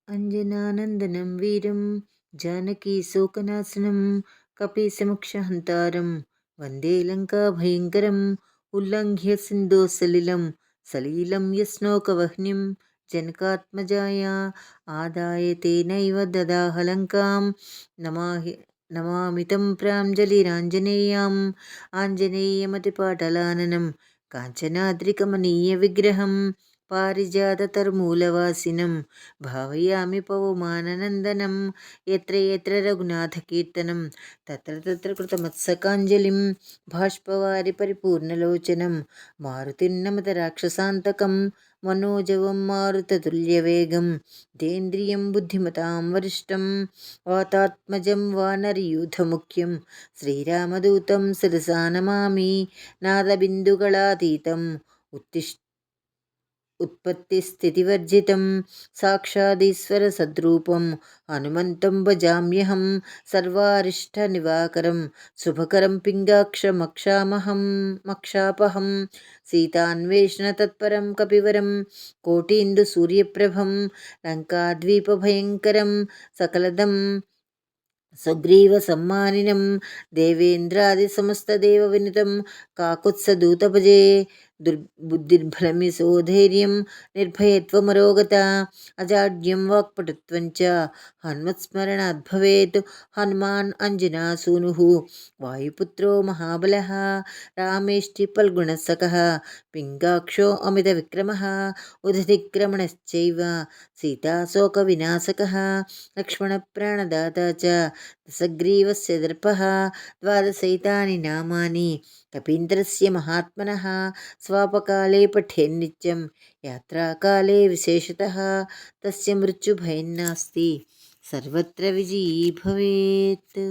అంజనానందనం వీరం జానకీ శోకనాశనం కపీశముక్షహంతారం వందే లంకా భయంకరం ఉల్లంఘ్య సింధో సలీలం యస్నోకవహ్నిం జనకాత్మజాయా ఆదాయ తేనైవ దదాహ లంకాం నమామితం ప్రాంజలిరాంజనేయం ఆంజనేయమతిపాటలాననం కాంచనాద్రికమనీయ విగ్రహం పారిజాతతరుమూలవాసినం భావయామి పవమాననందనం ఎత్ర ఎత్ర రఘునాథకీర్తనం తత్ర తత్ర కృతమత్సకాంజలిం బాష్పవారి పరిపూర్ణలోచనం మారుతిన్నమత రాక్షసాంతకం మనోజవం మారుతతుల్యవేగం దేంద్రియం బుద్ధిమతాం వరిష్టం వాతాత్మజం వానరయూథముఖ్యం శ్రీరామదూతం శిరసా నమామి నాదబిందుగళాతీతం ఉత్పత్తిస్థితివర్జితం సాక్షాదీశ్వర సద్రూపం హనుమంతం భజామ్యహం సర్వారిష్టనివాకరం శుభకరం మక్షాపహం సీతాన్వేషణ తత్పరం కపివరం కోటీందు సూర్యప్రభం లంకాద్వీపభయంకరం సకలదం సుగ్రీవ సమ్మానినం దేవేంద్రాది సమస్తదేవ వినుతం కాకుత్సదూతభజే బుద్ధిర్బలమిసోధైర్యం నిర్భయత్వమరోగత అజాడ్యం వాక్పటుత్వం చ హనుమత్స్మరణాద్ భవేత్ హనుమాన్ అంజనాసూను వాయుపుత్రో మహాబలః రామేష్టి ఫల్గుణసఖః పింగాక్షో అమిత విక్రమః ఉదధిక్రమణశ్చైవ సీతాశోక వినాశకః లక్ష్మణ ప్రాణదాత చ దశగ్రీవస్య దర్పః ద్వాదశైతాని నామాని కపీంద్రస్య మహాత్మనః స్వాపకాలే పఠేన్నిత్యం యాత్రాకాలే విశేషతః తస్య మృత్యుభయం నాస్తి సర్వత్ర విజయీ భవేత్.